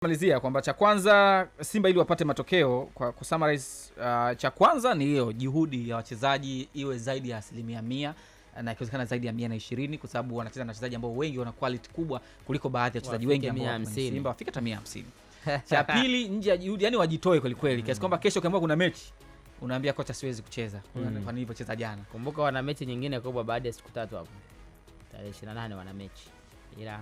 Malizia kwamba cha kwanza Simba ili wapate matokeo kwa kusummarize, cha kwanza ni hiyo juhudi ya wachezaji iwe zaidi ya 100% na ikiwezekana zaidi ya 120 kwa sababu wanacheza na wachezaji ambao wengi wana quality kubwa kuliko baadhi ya wachezaji wengi ambao Simba wafika hata 150. Cha pili nje ya juhudi, yani wajitoe kweli kweli kiasi kwamba kesho kama kuna mechi unaambia kocha siwezi kucheza kwa nini nilivyocheza jana. Kumbuka wana mechi nyingine kubwa baada ya siku 3 hapo. Tarehe 28 wana mechi. Ila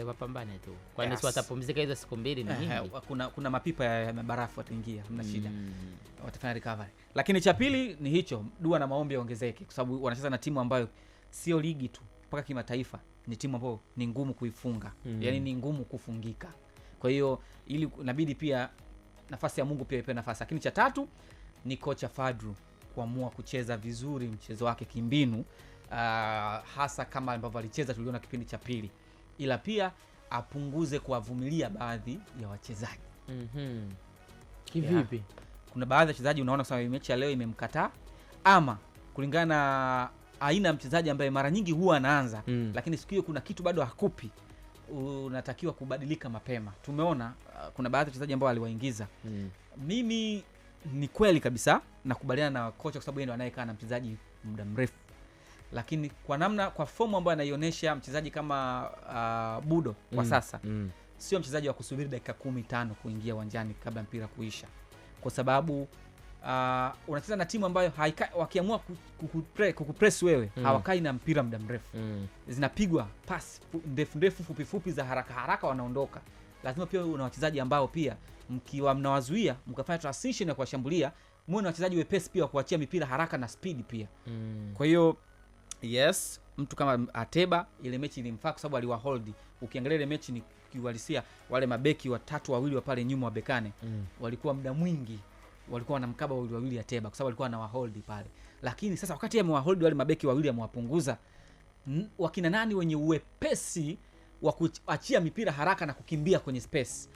wapambane tu. Kwa nini watapumzika hizo siku mbili ni nini? Kuna mapipa ya barafu wataingia, hamna shida. Watafanya recovery. Lakini cha pili ni hicho, dua na maombi yaongezeke kwa sababu wanacheza na timu ambayo sio ligi tu, mpaka kimataifa ni timu ambayo ni ngumu kuifunga. Yaani ni ngumu kufungika. Kwa hiyo ili inabidi pia nafasi ya Mungu pia ipe nafasi. Lakini cha tatu ni kocha Fadru kuamua kucheza vizuri mchezo wake kimbinu, hasa kama ambavyo alicheza tuliona kipindi cha pili. Ila pia apunguze kuwavumilia baadhi ya wachezaji. Kivipi? Kuna baadhi ya wachezaji unaona kwa mechi ya leo imemkataa, ama kulingana na aina ya mchezaji ambaye mara nyingi huwa anaanza, lakini siku hiyo kuna kitu bado hakupi, unatakiwa kubadilika mapema. Tumeona kuna baadhi ya wachezaji ambao aliwaingiza. Mimi ni kweli kabisa nakubaliana na kocha kwa sababu yeye ndo anayekaa na mchezaji muda mrefu. Lakini kwa fomu ambayo anaionyesha mchezaji kama Budo kwa sasa, sio mchezaji wa kusubiri dakika 15 kuingia uwanjani kabla mpira kuisha. Kwa sababu unacheza na timu ambayo wakiamua kukupress wewe, hawakai na mpira muda mrefu. Zinapigwa pass ndefu fupi fupi za haraka haraka wanaondoka. Lazima pia una wachezaji ambao pia mkiwa mnawazuia mkafanya transition ya kuwashambulia, muone wachezaji wepesi pia kuachia mipira haraka na speed pia. Kwa hiyo yes, mtu kama Ateba ile mechi ilimfaa kwa sababu aliwahold. Ukiangalia ile mechi ni kiuhalisia wale mabeki watatu wawili wa pale nyuma wa Bekane walikuwa muda mwingi walikuwa wanamkaba wawili Ateba kwa sababu alikuwa anawahold pale. Lakini sasa wakati yeye amewahold wale mabeki wawili amewapunguza, wakina nani wenye uwepesi wa kuachia mipira haraka na kukimbia kwenye space?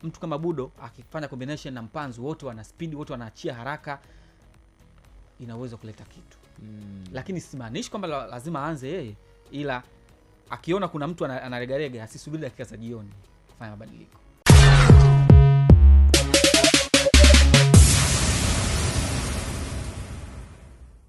Mtu kama Budo akifanya combination na Mpanzu, wote wana speed, wote wanaachia haraka, inaweza kuleta kitu. Lakini simaanishi kwamba lazima aanze yeye, ila akiona kuna mtu anaregarega asisubiri dakika za jioni kufanya mabadiliko.